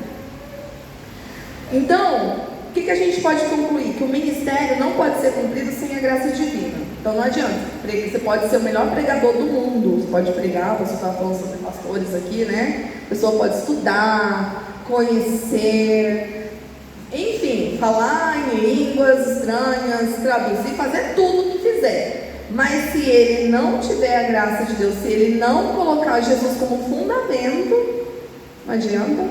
Então, o que a gente pode concluir? Que o ministério não pode ser cumprido sem a graça divina. Então não adianta, você pode ser o melhor pregador do mundo, você pode pregar, você estava falando sobre pastores aqui, né? A pessoa pode estudar, conhecer, enfim, falar em línguas estranhas, traduzir, fazer tudo o que fizer. Mas se ele não tiver a graça de Deus, se ele não colocar Jesus como fundamento, não adianta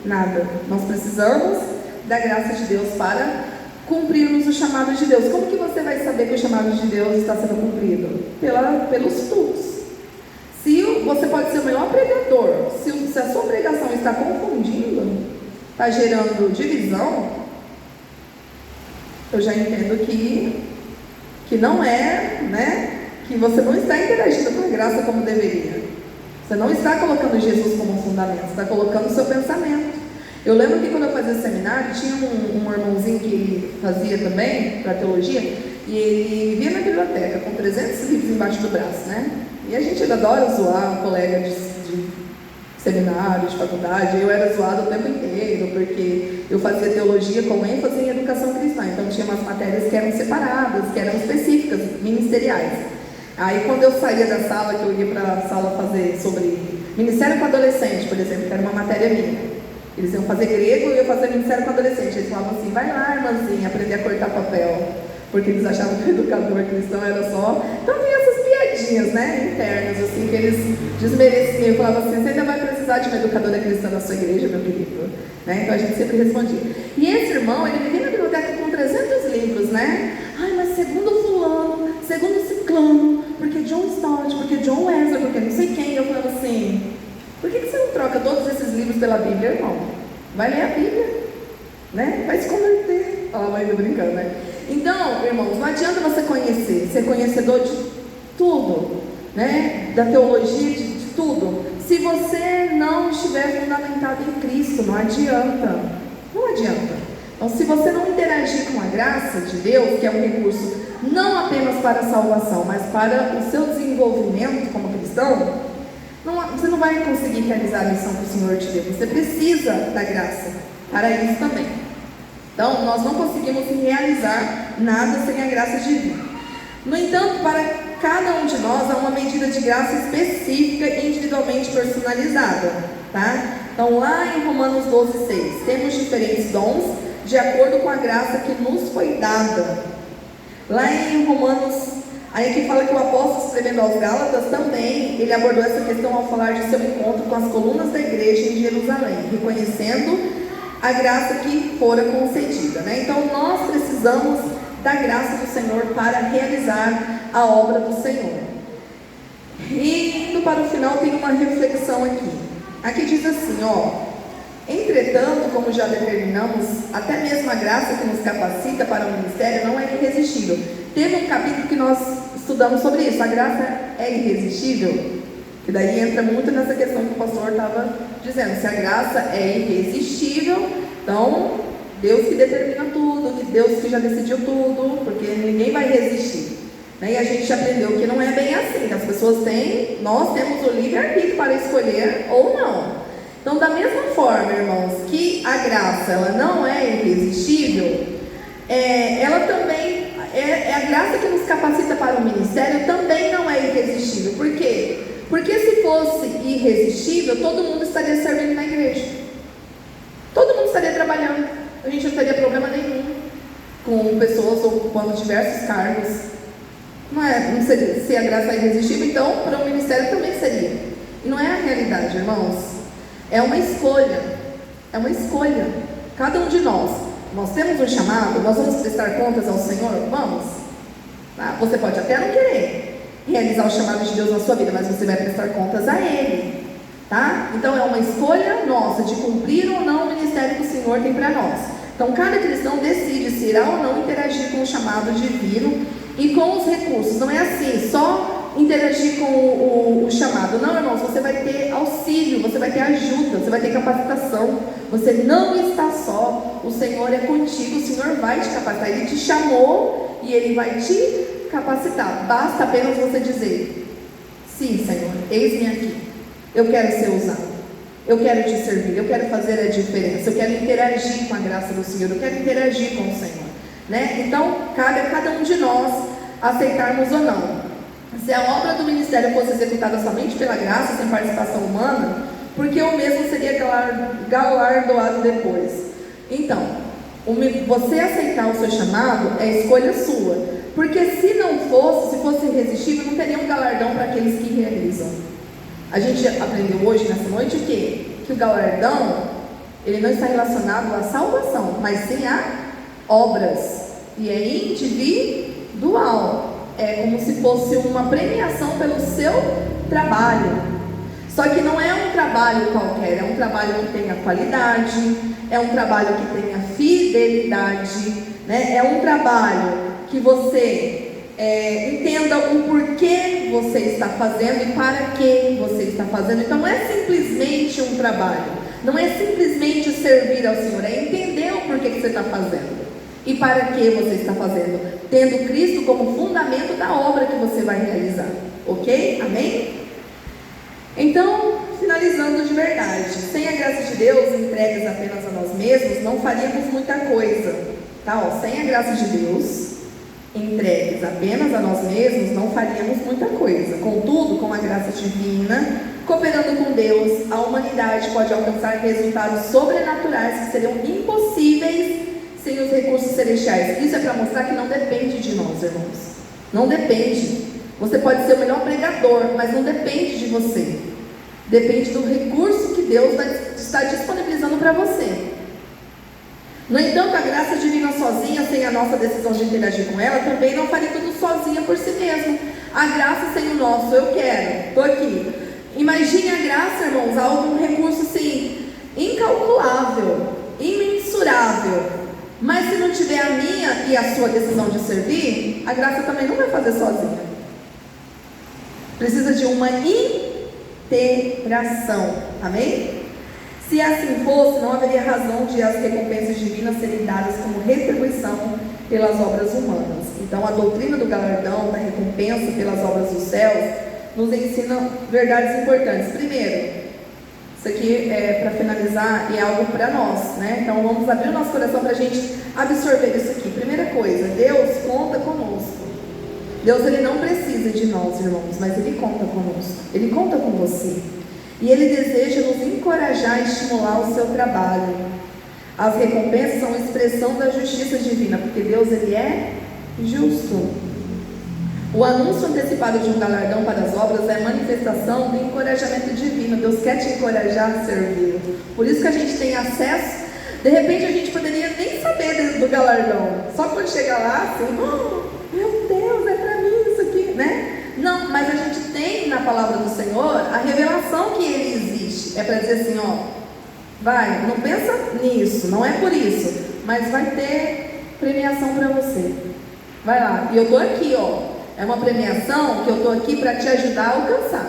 nada. Nós precisamos da graça de Deus para cumprirmos o chamado de Deus. Como que você vai saber que o chamado de Deus está sendo cumprido? Pelos frutos. Se você pode ser o melhor pregador, se a sua pregação está confundindo, está gerando divisão, eu já entendo que não é, né? Que você não está interagindo com a graça como deveria. Você não está colocando Jesus como fundamento, você está colocando o seu pensamento. Eu lembro que quando eu fazia seminário, tinha um irmãozinho que ele fazia também, para teologia, e ele vivia na biblioteca com 300 livros embaixo do braço, né? E a gente adora zoar um colega de seminário, de faculdade. Eu era zoada o tempo inteiro, porque eu fazia teologia com ênfase em educação cristã, então tinha umas matérias que eram separadas, que eram específicas, ministeriais. Aí quando eu saía da sala, que eu ia para a sala fazer sobre ministério com adolescente, por exemplo, que era uma matéria minha, eles iam fazer grego e eu ia fazer ministério com adolescente. Eles falavam assim: vai lá, irmãzinha, aprender a cortar papel, porque eles achavam que o educador cristão era só. Então tinha essas piadinhas, né, internas, assim, que eles desmereciam. Eu falava assim: você ainda vai precisar de uma educadora cristã na sua igreja, meu querido, né? Então a gente sempre respondia. E esse irmão, ele vivia na biblioteca com 300 livros, né? Ai, mas segundo fulano, segundo ciclano, porque John Stott, porque John Wesley, porque não sei quem. Eu falava assim: por que você não troca todos esses livros pela Bíblia, irmão? Vai ler a Bíblia, né? Vai se converter. Falava ainda brincando, né? Então, irmãos, não adianta você conhecer, ser conhecedor de tudo, né? Da teologia, de tudo. Se você não estiver fundamentado em Cristo, não adianta. Não adianta. Então, se você não interagir com a graça de Deus, que é um recurso não apenas para a salvação, mas para o seu desenvolvimento como cristão, você não vai conseguir realizar a missão que o Senhor te deu. Você precisa da graça para isso também. Então, nós não conseguimos realizar nada sem a graça divina. No entanto, para cada um de nós há uma medida de graça específica e individualmente personalizada, tá? Então, lá em Romanos 12:6, temos diferentes dons de acordo com a graça que nos foi dada. Lá em Romanos, aí que fala que o apóstolo, escrevendo aos Gálatas, também ele abordou essa questão ao falar de seu encontro com as colunas da igreja em Jerusalém, reconhecendo a graça que fora concedida, né? Então nós precisamos da graça do Senhor para realizar a obra do Senhor. E indo para o final, tem uma reflexão aqui. Aqui diz assim, ó: entretanto, como já determinamos, até mesmo a graça que nos capacita para o ministério não é irresistível. Teve um capítulo que nós estudamos sobre isso. A graça é irresistível? Que daí entra muito nessa questão que o pastor estava dizendo. Se a graça é irresistível, então Deus que determina tudo, que Deus que já decidiu tudo, porque ninguém vai resistir, né? E a gente aprendeu que não é bem assim. As pessoas têm, nós temos o livre-arbítrio para escolher ou não. Então, da mesma forma, irmãos, que a graça ela não é irresistível, ela também é a graça que nos capacita para o ministério também não é irresistível. Por quê? Porque se fosse irresistível, todo mundo estaria servindo na igreja, todo mundo estaria trabalhando, a gente não teria problema nenhum com pessoas ocupando diversos cargos. Não seria, se a graça é irresistível, então para o ministério também seria. E não é a realidade, irmãos. É uma escolha. É uma escolha. Cada um de nós temos um chamado, nós vamos prestar contas ao Senhor? Vamos. Tá? Você pode até não querer realizar o chamado de Deus na sua vida, mas você vai prestar contas a Ele. Tá? Então é uma escolha nossa de cumprir ou não o ministério que o Senhor tem para nós. Então cada cristão decide se irá ou não interagir com o chamado divino e com os recursos. Não é assim, só interagir com o chamado. Não, irmãos, você vai ter auxílio, você vai ter ajuda, você vai ter capacitação. Você não está só. o Senhor é contigo, o Senhor vai te capacitar. Ele te chamou e Ele vai te capacitar. Basta apenas você dizer: sim, Senhor, eis-me aqui. Eu quero ser usado. Eu quero te servir. Eu quero fazer a diferença. Eu quero interagir com a graça do Senhor. Eu quero interagir com o Senhor, né? Então, cabe a cada um de nós aceitarmos ou não. Se a obra do ministério fosse executada somente pela graça, sem participação humana, porque eu mesmo seria galardoado depois. Então, você aceitar o seu chamado é escolha sua, porque se fosse irresistível, não teria um galardão para aqueles que realizam. A gente aprendeu hoje, nessa noite, o quê? Que o galardão, ele não está relacionado à salvação, mas sim a obras, e é individual. É como se fosse uma premiação pelo seu trabalho. Só que não é um trabalho qualquer, é um trabalho que tenha qualidade, é um trabalho que tenha fidelidade, né? É um trabalho que você entenda o porquê você está fazendo e para que você está fazendo. Então não é simplesmente um trabalho, não é simplesmente servir ao Senhor, é entender o porquê que você está fazendo. E para que você está fazendo? Tendo Cristo como fundamento da obra que você vai realizar. Ok? Amém? Então, finalizando de verdade, sem a graça de Deus, entregues apenas a nós mesmos, não faríamos muita coisa. Tá? Sem a graça de Deus, entregues apenas a nós mesmos, não faríamos muita coisa. Contudo, com a graça divina, cooperando com Deus, a humanidade pode alcançar resultados sobrenaturais que seriam impossíveis sem os recursos celestiais. Isso é para mostrar que não depende de nós, irmãos. Não depende. Você pode ser o melhor pregador, mas não depende de você. Depende do recurso que Deus vai estar disponibilizando para você. No entanto, a graça divina sozinha, sem a nossa decisão de interagir com ela, também não faria tudo sozinha por si mesmo. A graça sem o nosso eu quero, estou aqui. Imagine a graça, irmãos, um recurso assim, incalculável, imensurável. Mas se não tiver a minha e a sua decisão de servir, a graça também não vai fazer sozinha. Precisa de uma integração. Amém? Se assim fosse, não haveria razão de as recompensas divinas serem dadas como retribuição pelas obras humanas. Então a doutrina do galardão, da recompensa pelas obras dos céus, nos ensina verdades importantes. Primeiro, isso aqui é para finalizar e é algo para nós, né? Então vamos abrir o nosso coração para a gente absorver isso aqui. Primeira coisa, Deus conta conosco. Deus, Ele não precisa de nós, irmãos, mas Ele conta conosco. Ele conta com você. E Ele deseja nos encorajar e estimular o seu trabalho. As recompensas são expressão da justiça divina, porque Deus, Ele é justo. O anúncio antecipado de um galardão para as obras é a manifestação do encorajamento divino. Deus quer te encorajar a servir. Por isso que a gente tem acesso. De repente a gente poderia nem saber do galardão. Só quando chegar lá, assim, oh, meu Deus, é para mim isso aqui, né? Não, mas a gente tem na palavra do Senhor a revelação que Ele existe. É para dizer assim, ó, vai, não pensa nisso, não é por isso, mas vai ter premiação para você. Vai lá, e eu estou aqui, ó. É uma premiação que eu estou aqui para te ajudar a alcançar.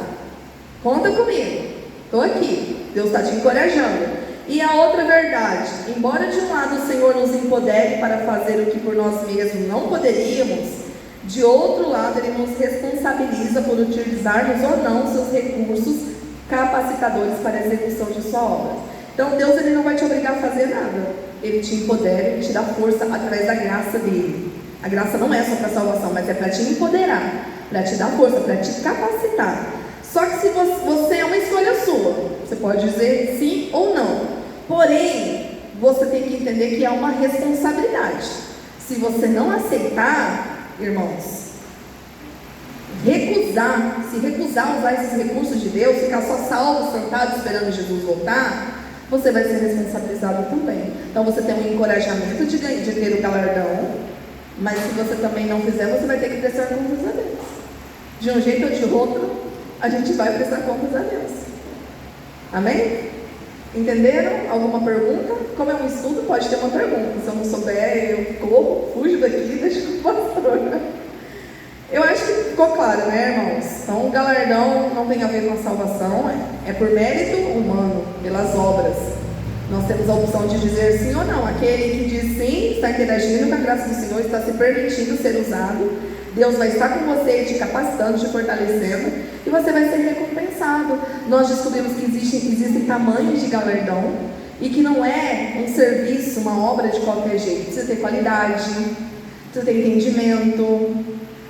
Conta comigo. Estou aqui. Deus está te encorajando. E a outra verdade, embora de um lado o Senhor nos empodere para fazer o que por nós mesmos não poderíamos, de outro lado Ele nos responsabiliza por utilizarmos ou não seus recursos capacitadores para a execução de sua obra. Então Deus, Ele não vai te obrigar a fazer nada. Ele te empodera, Ele te dá força através da graça dEle. A graça não é só para salvação, mas é para te empoderar, para te dar força, para te capacitar. Só que se você é uma escolha sua, você pode dizer sim ou não. Porém, você tem que entender que é uma responsabilidade. Se você não aceitar, irmãos, se recusar a usar esses recursos de Deus, ficar só salvo, sentado, esperando Jesus voltar, você vai ser responsabilizado também. Então você tem um encorajamento de ter o galardão. Mas se você também não fizer, você vai ter que prestar contas a Deus. De um jeito ou de outro, a gente vai prestar contas a Deus. Amém? Entenderam? Alguma pergunta? Como é um estudo, pode ter uma pergunta. Se eu não souber, eu corro, fujo daqui, deixo com o pastor. Eu acho que ficou claro, né, irmãos? Então, o galardão não tem a ver com a salvação, é por mérito humano, pelas obras. Nós temos a opção de dizer sim ou não. Aquele que diz sim, está interagindo com a graça do Senhor, está se permitindo ser usado. Deus vai estar com você, te capacitando, te fortalecendo, e você vai ser recompensado. Nós descobrimos que existem tamanhos de galardão, e que não é um serviço, uma obra de qualquer jeito. Precisa ter qualidade, precisa ter entendimento,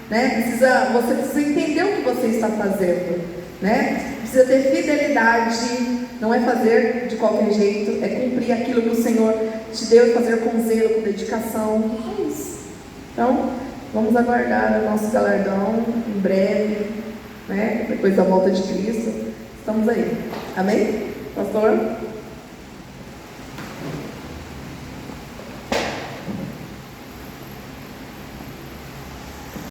né? Você precisa entender o que você está fazendo, né? Precisa ter fidelidade. Não é fazer de qualquer jeito, é cumprir aquilo que o Senhor te deu e fazer com zelo, com dedicação. É isso. Então, vamos aguardar o nosso galardão em breve, né? Depois da volta de Cristo. Estamos aí. Amém? Pastor?